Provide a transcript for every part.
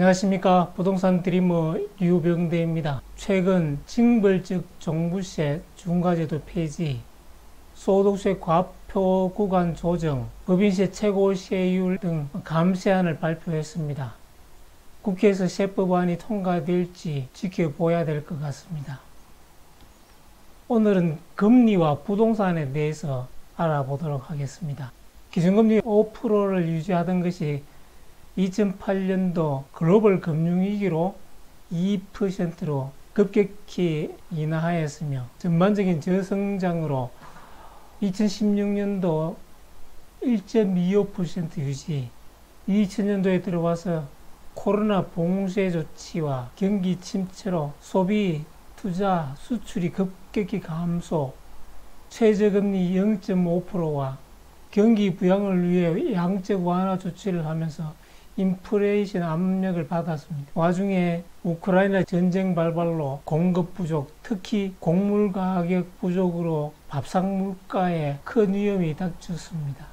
안녕하십니까. 부동산 드리머 류병대입니다. 최근 징벌적 종부세 중과제도 폐지, 소득세 과표 구간 조정, 법인세 최고세율 등 감세안을 발표했습니다. 국회에서 세법안이 통과될지 지켜봐야 될 것 같습니다. 오늘은 금리와 부동산에 대해서 알아보도록 하겠습니다. 기준금리 5%를 유지하던 것이 2008년도 글로벌 금융위기로 2%로 급격히 인하하였으며 전반적인 저성장으로 2016년도 1.25% 유지, 2000년도에 들어와서 코로나 봉쇄 조치와 경기 침체로 소비, 투자, 수출이 급격히 감소, 최저금리 0.5%와 경기 부양을 위해 양적 완화 조치를 하면서 인플레이션 압력을 받았습니다. 와중에 우크라이나 전쟁 발발로 공급 부족, 특히 곡물 가격 부족으로 밥상 물가에 큰 위험이 닥쳤습니다.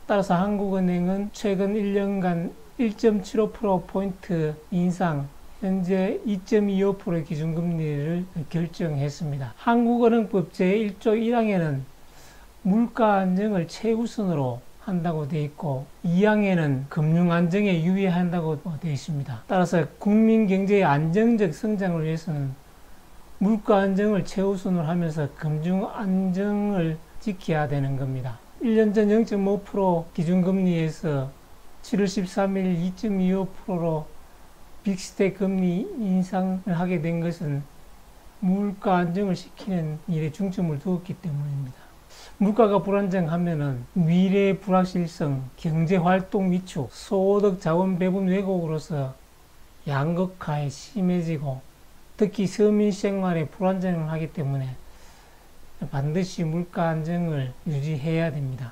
따라서 한국은행은 최근 1년간 1.75%포인트 인상, 현재 2.25% 기준금리를 결정했습니다. 한국은행법 제1조 1항에는 물가 안정을 최우선으로 한다고 되어 있고 2항에는 금융 안정에 유의한다고 되어 있습니다. 따라서 국민 경제의 안정적 성장을 위해서는 물가 안정을 최우선으로 하면서 금융 안정을 지켜야 되는 겁니다. 1년 전 0.5% 기준금리에서 7월 13일 2.25%로 빅스텝 금리 인상을 하게 된 것은 물가 안정을 시키는 일에 중점을 두었기 때문입니다. 물가가 불안정하면은 미래 불확실성, 경제활동 위축, 소득 자원 배분 왜곡으로서 양극화에 심해지고 특히 서민 생활에 불안정을 하기 때문에 반드시 물가 안정을 유지해야 됩니다.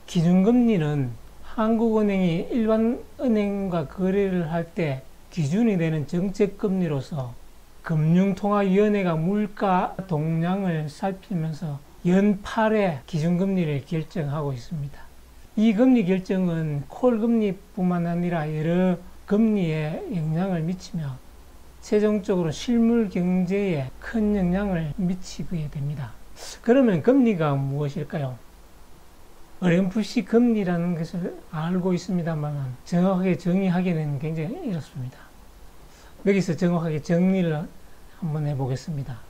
기준금리는 한국은행이 일반 은행과 거래를 할 때 기준이 되는 정책금리로서 금융통화위원회가 물가 동향을 살피면서 연 8회 기준금리를 결정하고 있습니다. 이 금리 결정은 콜금리뿐만 아니라 여러 금리에 영향을 미치며 최종적으로 실물 경제에 큰 영향을 미치게 됩니다. 그러면 금리가 무엇일까요? 어렴풋이 금리라는 것을 알고 있습니다만 정확하게 정의하기는 굉장히 어렵습니다. 여기서 정확하게 정리를 한번 해보겠습니다.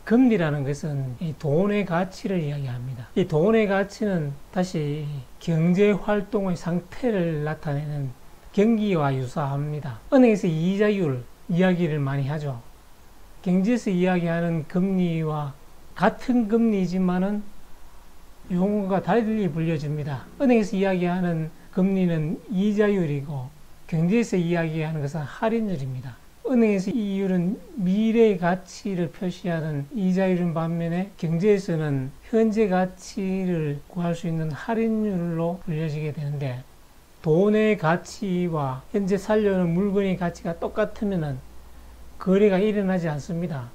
금리라는 것은 이 돈의 가치를 이야기합니다. 이 돈의 가치는 다시 경제 활동의 상태를 나타내는 경기와 유사합니다. 은행에서 이자율 이야기를 많이 하죠. 경제에서 이야기하는 금리와 같은 금리이지만은 용어가 달리 불려집니다. 은행에서 이야기하는 금리는 이자율이고 경제에서 이야기하는 것은 할인율입니다. 은행에서 이 이율은 미래의 가치를 표시하는 이자율인 반면에 경제에서는 현재 가치를 구할 수 있는 할인율로 불려지게 되는데 돈의 가치와 현재 살려는 물건의 가치가 똑같으면 거래가 일어나지 않습니다.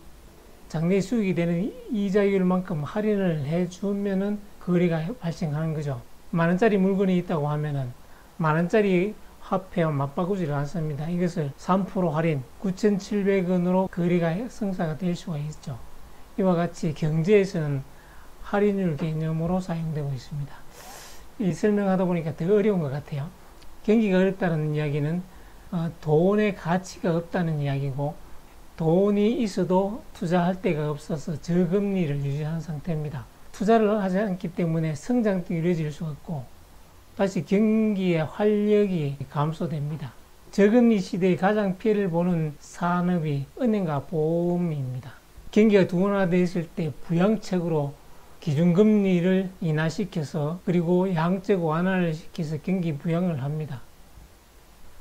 장래 수익이 되는 이자율만큼 할인을 해주면 거래가 발생하는 거죠. 만원짜리 물건이 있다고 하면 만원짜리 화폐와 맞바꾸지를 않습니다. 이것을 3% 할인 9,700원으로 거래가 성사가 될 수가 있죠. 이와 같이 경제에서는 할인율 개념으로 사용되고 있습니다. 이 설명하다 보니까 더 어려운 것 같아요. 경기가 어렵다는 이야기는 돈의 가치가 없다는 이야기고 돈이 있어도 투자할 데가 없어서 저금리를 유지하는 상태입니다. 투자를 하지 않기 때문에 성장도 이루어질 수 없고 다시 경기의 활력이 감소됩니다. 저금리 시대에 가장 피해를 보는 산업이 은행과 보험입니다. 경기가 둔화되어 있을 때 부양책으로 기준금리를 인하시켜서 그리고 양적 완화를 시켜서 경기 부양을 합니다.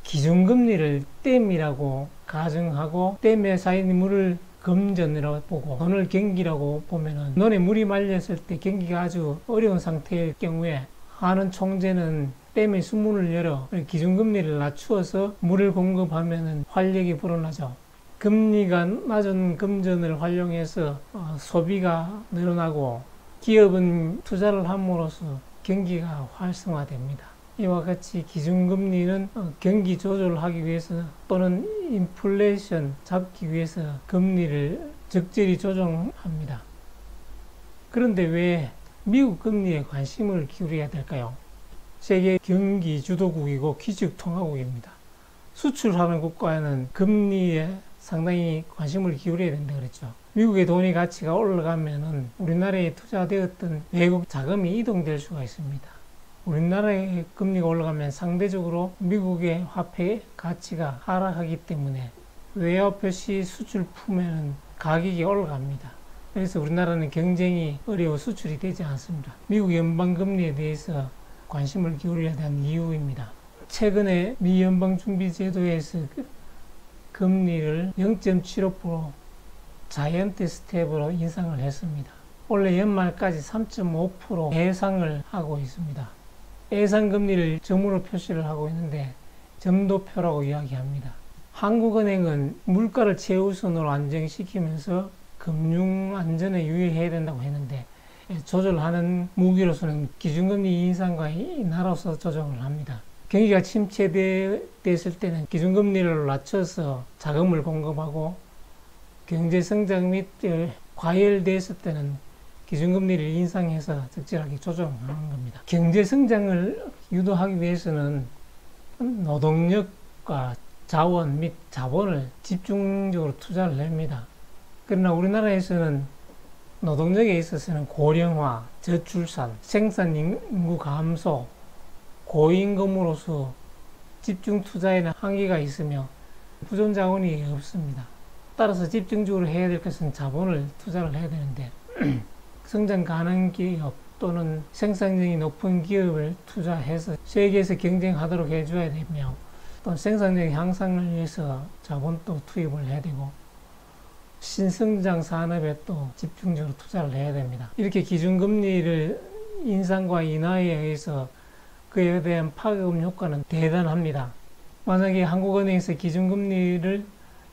기준금리를 댐이라고 가정하고 댐에 쌓인 물을 금전이라고 보고 돈을 경기라고 보면은 논에 물이 말렸을 때 경기가 아주 어려운 상태일 경우에 하는 총재는 댐의 수문을 열어 기준금리를 낮추어서 물을 공급하면 활력이 불어나죠. 금리가 낮은 금전을 활용해서 소비가 늘어나고 기업은 투자를 함으로써 경기가 활성화됩니다. 이와 같이 기준금리는 경기 조절을 하기 위해서 또는 인플레이션 잡기 위해서 금리를 적절히 조정합니다. 그런데 왜 미국 금리에 관심을 기울여야 될까요? 세계 경기 주도국이고 기축통화국입니다. 수출하는 국가에는 금리에 상당히 관심을 기울여야 된다 그랬죠. 미국의 돈의 가치가 올라가면은 우리나라에 투자되었던 외국 자금이 이동될 수가 있습니다. 우리나라의 금리가 올라가면 상대적으로 미국의 화폐 가치가 하락하기 때문에 외화 표시 수출품에는 가격이 올라갑니다. 그래서 우리나라는 경쟁이 어려워 수출이 되지 않습니다. 미국 연방금리에 대해서 관심을 기울여야 하는 이유입니다. 최근에 미 연방준비제도에서 금리를 0.75% 자이언트 스텝으로 인상을 했습니다. 올해 연말까지 3.5% 예상을 하고 있습니다. 예상금리를 점으로 표시를 하고 있는데 점도표라고 이야기합니다. 한국은행은 물가를 최우선으로 안정시키면서 금융 안전에 유의해야 된다고 했는데 조절하는 무기로서는 기준금리 인상과 인하로서 조정을 합니다. 경기가 침체됐을 때는 기준금리를 낮춰서 자금을 공급하고 경제성장 및 과열됐을 때는 기준금리를 인상해서 적절하게 조정하는 겁니다. 경제성장을 유도하기 위해서는 노동력과 자원 및 자본을 집중적으로 투자를 합니다. 그러나 우리나라에서는 노동력에 있어서는 고령화, 저출산, 생산 인구 감소, 고임금으로서 집중 투자에는 한계가 있으며 부존 자원이 없습니다. 따라서 집중적으로 해야 될 것은 자본을 투자를 해야 되는데 성장 가능 기업 또는 생산력이 높은 기업을 투자해서 세계에서 경쟁하도록 해줘야 되며 또 생산력 향상을 위해서 자본도 투입을 해야 되고 신성장 산업에 또 집중적으로 투자를 해야 됩니다. 이렇게 기준금리를 인상과 인하에 의해서 그에 대한 파급 효과는 대단합니다. 만약에 한국은행에서 기준금리를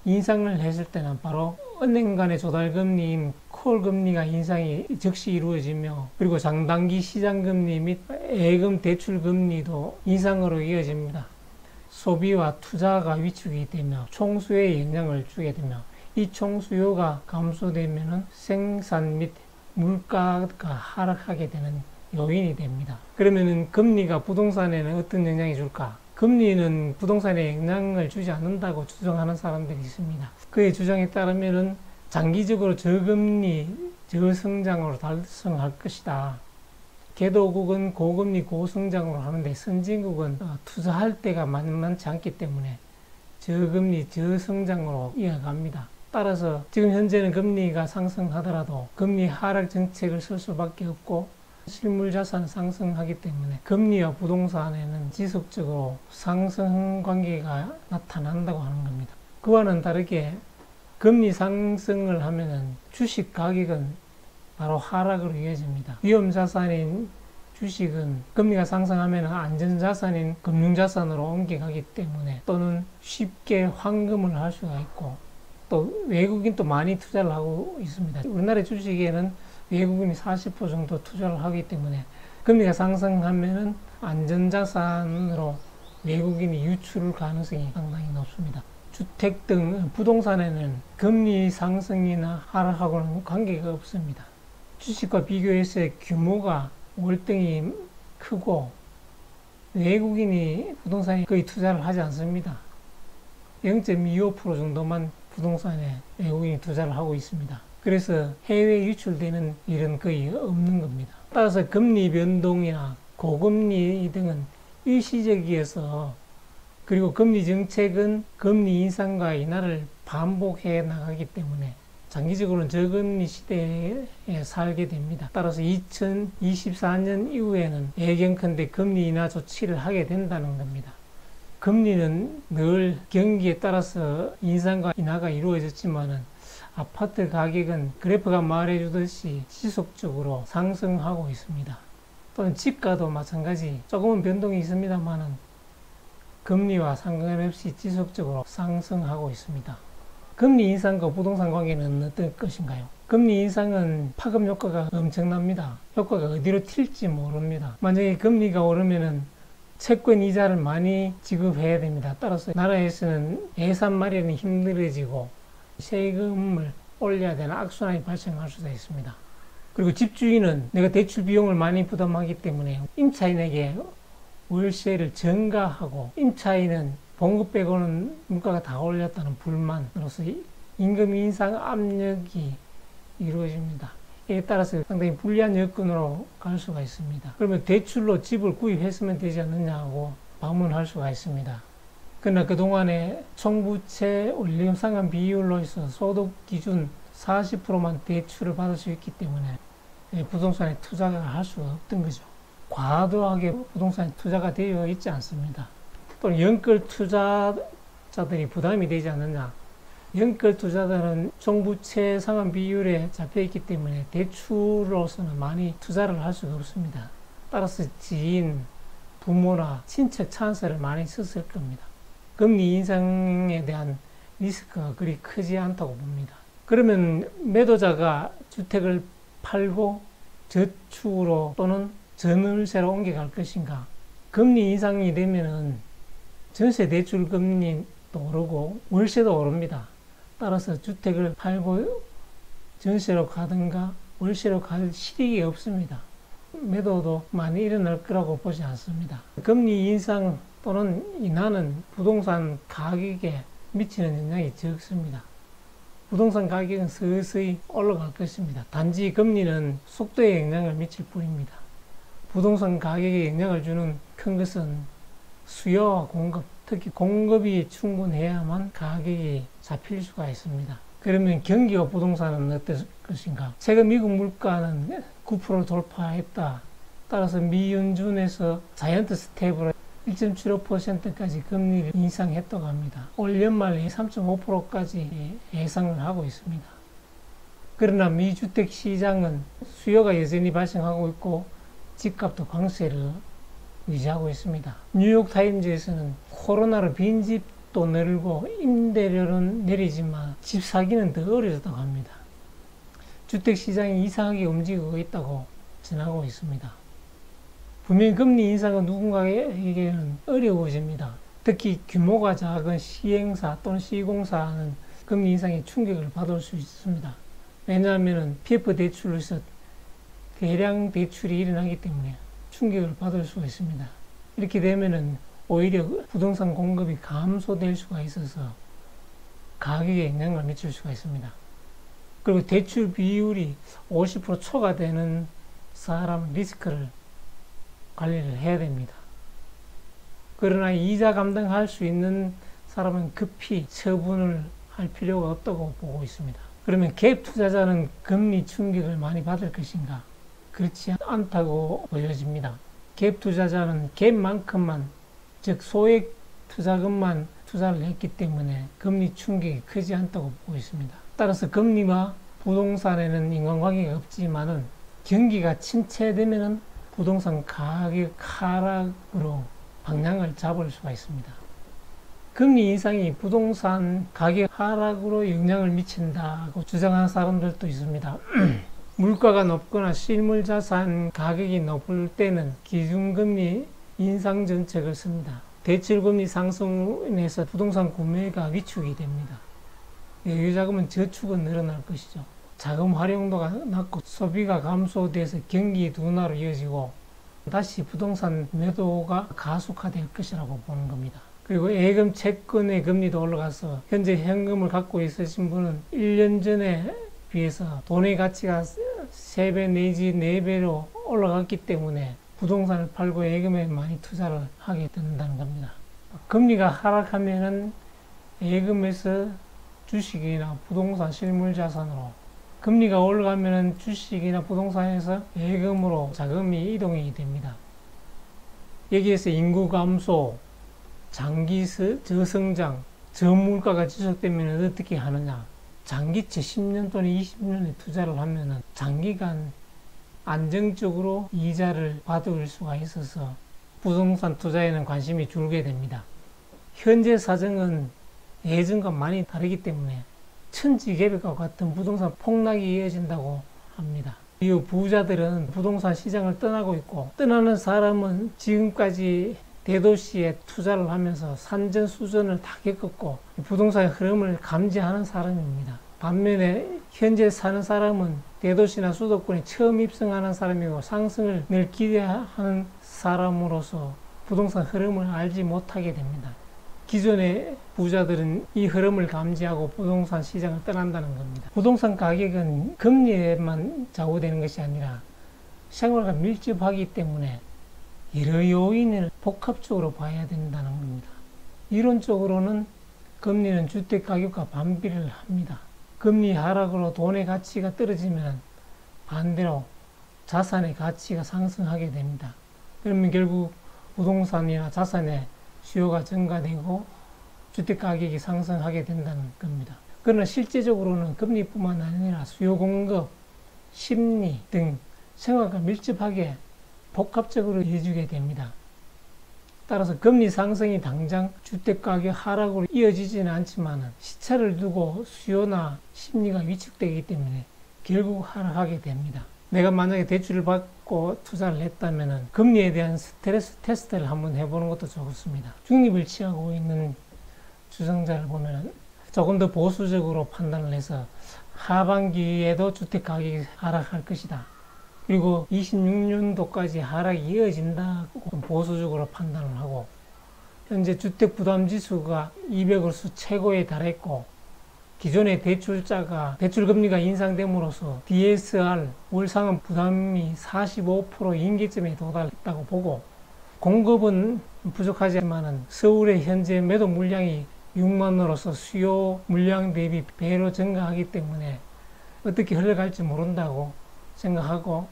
인상을 했을 때는 바로 은행 간의 조달금리인 콜금리가 인상이 즉시 이루어지며 그리고 장단기 시장금리 및 예금 대출금리도 인상으로 이어집니다. 소비와 투자가 위축이 되며 총수요에 영향을 주게 되며 이 총수요가 감소되면 생산 및 물가가 하락하게 되는 요인이 됩니다. 그러면은 금리가 부동산에는 어떤 영향이 줄까? 금리는 부동산에 영향을 주지 않는다고 주장하는 사람들이 있습니다. 그의 주장에 따르면은 장기적으로 저금리, 저성장으로 달성할 것이다. 개도국은 고금리, 고성장으로 하는데 선진국은 투자할 때가 만만치 않기 때문에 저금리, 저성장으로 이어갑니다. 따라서 지금 현재는 금리가 상승하더라도 금리 하락 정책을 쓸 수밖에 없고 실물 자산 상승하기 때문에 금리와 부동산에는 지속적으로 상승 관계가 나타난다고 하는 겁니다. 그와는 다르게 금리 상승을 하면은 주식 가격은 바로 하락으로 이어집니다. 위험 자산인 주식은 금리가 상승하면 안전자산인 금융자산으로 옮겨가기 때문에 또는 쉽게 환금을 할 수가 있고 또 외국인도 많이 투자를 하고 있습니다. 우리나라 주식에는 외국인이 40% 정도 투자를 하기 때문에 금리가 상승하면은 안전자산으로 외국인이 유출할 가능성이 상당히 높습니다. 주택 등 부동산에는 금리 상승이나 하락하고는 관계가 없습니다. 주식과 비교해서 규모가 월등히 크고 외국인이 부동산에 거의 투자를 하지 않습니다. 0.25% 정도만 부동산에 외국인이 투자를 하고 있습니다. 그래서 해외에 유출되는 일은 거의 없는 겁니다. 따라서 금리 변동이나 고금리 등은 일시적이어서 그리고 금리 정책은 금리 인상과 인하를 반복해 나가기 때문에 장기적으로는 저금리 시대에 살게 됩니다. 따라서 2024년 이후에는 예견컨대 금리 인하 조치를 하게 된다는 겁니다. 금리는 늘 경기에 따라서 인상과 인하가 이루어졌지만은 아파트 가격은 그래프가 말해주듯이 지속적으로 상승하고 있습니다. 또는 집가도 마찬가지 조금은 변동이 있습니다만은 금리와 상관없이 지속적으로 상승하고 있습니다. 금리 인상과 부동산 관계는 어떨 것인가요? 금리 인상은 파급 효과가 엄청납니다. 효과가 어디로 튈지 모릅니다. 만약에 금리가 오르면은 채권 이자를 많이 지급해야 됩니다. 따라서 나라에서는 예산 마련이 힘들어지고 세금을 올려야 되는 악순환이 발생할 수도 있습니다. 그리고 집주인은 내가 대출 비용을 많이 부담하기 때문에 임차인에게 월세를 전가하고 임차인은 봉급 빼고는 물가가 다 올렸다는 불만으로서 임금 인상 압력이 이루어집니다. 이에 따라서 상당히 불리한 여건으로 갈 수가 있습니다. 그러면 대출로 집을 구입했으면 되지 않느냐고 반문할 수가 있습니다. 그러나 그동안에 총부채 원리금 상환 비율로 해서 소득 기준 40%만 대출을 받을 수 있기 때문에 부동산에 투자를 할 수가 없던 거죠. 과도하게 부동산에 투자가 되어 있지 않습니다. 또 연끌 투자자들이 부담이 되지 않느냐. 연끌 투자자는 총부채 상환 비율에 잡혀있기 때문에 대출로서는 많이 투자를 할 수가 없습니다. 따라서 지인, 부모나 친척 찬스를 많이 썼을 겁니다. 금리 인상에 대한 리스크가 그리 크지 않다고 봅니다. 그러면 매도자가 주택을 팔고 저축으로 또는 전월세로 옮겨갈 것인가? 금리 인상이 되면은 전세 대출 금리도 오르고 월세도 오릅니다. 따라서 주택을 팔고 전세로 가든가 월세로 갈 실익이 없습니다. 매도도 많이 일어날 거라고 보지 않습니다. 금리 인상 또는 인하는 부동산 가격에 미치는 영향이 적습니다. 부동산 가격은 서서히 올라갈 것입니다. 단지 금리는 속도에 영향을 미칠 뿐입니다. 부동산 가격에 영향을 주는 큰 것은 수요와 공급, 특히 공급이 충분해야만 가격이 잡힐 수가 있습니다. 그러면 경기와 부동산은 어떨 것인가? 최근 미국 물가는 9% 돌파했다. 따라서 미연준에서 자이언트 스텝으로 1.75%까지 금리를 인상했다고 합니다. 올 연말에 3.5%까지 예상을 하고 있습니다. 그러나 미주택 시장은 수요가 여전히 발생하고 있고 집값도 강세를 유지하고 있습니다. 뉴욕타임즈에서는 코로나로 빈집도 늘고 임대료는 내리지만 집 사기는 더 어려졌다고 합니다. 주택시장이 이상하게 움직이고 있다고 전하고 있습니다. 분명히 금리 인상은 누군가에게는 어려워집니다. 특히 규모가 작은 시행사 또는 시공사는 금리 인상에 충격을 받을 수 있습니다. 왜냐하면 PF 대출로서 대량 대출이 일어나기 때문에 충격을 받을 수가 있습니다. 이렇게 되면은 오히려 부동산 공급이 감소될 수가 있어서 가격에 영향을 미칠 수가 있습니다. 그리고 대출 비율이 50% 초과되는 사람은 리스크를 관리를 해야 됩니다. 그러나 이자 감당할 수 있는 사람은 급히 처분을 할 필요가 없다고 보고 있습니다. 그러면 갭 투자자는 금리 충격을 많이 받을 것인가? 그렇지 않다고 보여집니다. 갭 투자자는 갭만큼만, 즉 소액 투자금만 투자를 했기 때문에 금리 충격이 크지 않다고 보고 있습니다. 따라서 금리와 부동산에는 인과관계가 없지만은 경기가 침체되면은 부동산 가격 하락으로 방향을 잡을 수가 있습니다. 금리 인상이 부동산 가격 하락으로 영향을 미친다고 주장하는 사람들도 있습니다. 물가가 높거나 실물 자산 가격이 높을 때는 기준금리 인상 정책을 씁니다. 대출금리 상승으로 인해서 부동산 구매가 위축이 됩니다. 여유자금은 저축은 늘어날 것이죠. 자금 활용도가 낮고 소비가 감소돼서 경기 둔화로 이어지고 다시 부동산 매도가 가속화될 것이라고 보는 겁니다. 그리고 예금 채권의 금리도 올라가서 현재 현금을 갖고 있으신 분은 1년 전에 비해서 돈의 가치가 3배 내지 4배로 올라갔기 때문에 부동산을 팔고 예금에 많이 투자를 하게 된다는 겁니다. 금리가 하락하면은 예금에서 주식이나 부동산 실물 자산으로, 금리가 올라가면은 주식이나 부동산에서 예금으로 자금이 이동이 됩니다. 여기에서 인구 감소, 장기 저성장, 저물가가 지속되면 어떻게 하느냐? 장기채 10년 또는 20년에 투자를 하면은 장기간 안정적으로 이자를 받을 수가 있어서 부동산 투자에는 관심이 줄게 됩니다. 현재 사정은 예전과 많이 다르기 때문에 천지개벽과 같은 부동산 폭락이 이어진다고 합니다. 이후 부자들은 부동산 시장을 떠나고 있고, 떠나는 사람은 지금까지 대도시에 투자를 하면서 산전수전을 다 겪었고 부동산의 흐름을 감지하는 사람입니다. 반면에 현재 사는 사람은 대도시나 수도권에 처음 입성하는 사람이고 상승을 늘 기대하는 사람으로서 부동산 흐름을 알지 못하게 됩니다. 기존의 부자들은 이 흐름을 감지하고 부동산 시장을 떠난다는 겁니다. 부동산 가격은 금리에만 좌우되는 것이 아니라 생활과 밀접하기 때문에 여러 요인을 복합적으로 봐야 된다는 겁니다. 이론적으로는 금리는 주택 가격과 반비를 합니다. 금리 하락으로 돈의 가치가 떨어지면 반대로 자산의 가치가 상승하게 됩니다. 그러면 결국 부동산이나 자산의 수요가 증가되고 주택 가격이 상승하게 된다는 겁니다. 그러나 실제적으로는 금리뿐만 아니라 수요 공급, 심리 등 생활과 밀접하게 복합적으로 이어지게 됩니다. 따라서 금리 상승이 당장 주택가격 하락으로 이어지지는 않지만 시차를 두고 수요나 심리가 위축되기 때문에 결국 하락하게 됩니다. 내가 만약에 대출을 받고 투자를 했다면 금리에 대한 스트레스 테스트를 한번 해보는 것도 좋습니다. 중립을 취하고 있는 주성자를 보면 조금 더 보수적으로 판단을 해서 하반기에도 주택가격이 하락할 것이다. 그리고 26년도까지 하락이 이어진다고 보수적으로 판단을 하고, 현재 주택부담지수가 200으로서 최고에 달했고 기존의 대출자가 대출금리가 인상됨으로써 DSR 월상환 부담이 45% 임계점에 도달했다고 보고, 공급은 부족하지만 서울의 현재 매도 물량이 6만호로서 수요 물량 대비 배로 증가하기 때문에 어떻게 흘러갈지 모른다고 생각하고,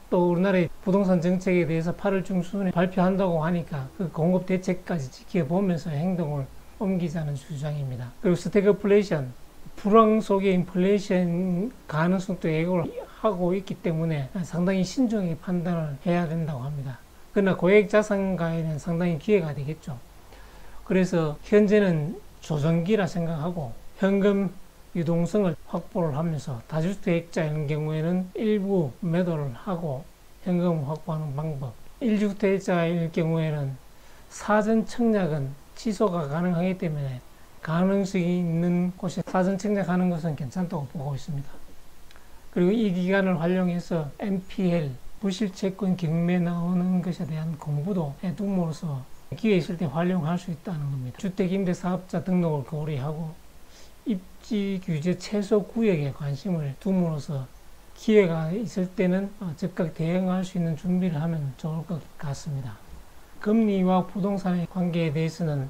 또 우리나라의 부동산 정책에 대해서 8월 중순에 발표한다고 하니까 그 공급 대책까지 지켜보면서 행동을 옮기자는 주장입니다. 그리고 스태그플레이션, 불황 속의 인플레이션 가능성도 예고를 하고 있기 때문에 상당히 신중하게 판단을 해야 된다고 합니다. 그러나 고액자산가에는 상당히 기회가 되겠죠. 그래서 현재는 조정기라 생각하고 현금 유동성을 확보를 하면서 다주택자인 경우에는 일부 매도를 하고 현금을 확보하는 방법, 1주택자일 경우에는 사전 청약은 취소가 가능하기 때문에 가능성이 있는 곳에 사전 청약하는 것은 괜찮다고 보고 있습니다. 그리고 이 기간을 활용해서 NPL, 부실채권 경매 나오는 것에 대한 공부도 해둠으로써 기회 있을 때 활용할 수 있다는 겁니다. 주택임대사업자 등록을 고려하고 입지 규제 최소 구역에 관심을 둠으로써 기회가 있을 때는 즉각 대응할 수 있는 준비를 하면 좋을 것 같습니다. 금리와 부동산의 관계에 대해서는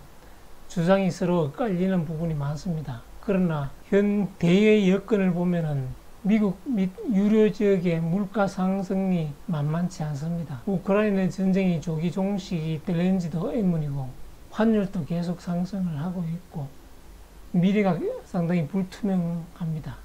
주장이 서로 깔리는 부분이 많습니다. 그러나 현 대외 여건을 보면은 미국 및 유럽 지역의 물가 상승이 만만치 않습니다. 우크라이나 전쟁이 조기 종식이 될는지도 의문이고, 환율도 계속 상승을 하고 있고 미래가 상당히 불투명합니다.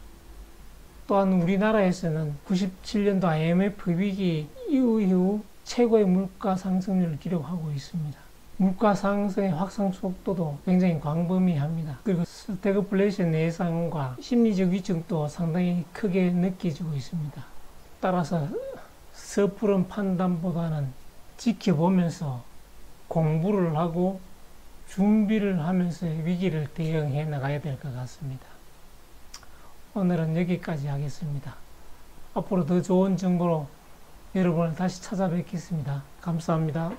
또한 우리나라에서는 97년도 IMF 위기 이후 최고의 물가 상승률을 기록하고 있습니다. 물가 상승의 확산 속도도 굉장히 광범위합니다. 그리고 스태그플레이션 예상과 심리적 위축도 상당히 크게 느껴지고 있습니다. 따라서 섣부른 판단보다는 지켜보면서 공부를 하고 준비를 하면서 위기를 대응해 나가야 될 것 같습니다. 오늘은 여기까지 하겠습니다. 앞으로 더 좋은 정보로 여러분을 다시 찾아뵙겠습니다. 감사합니다.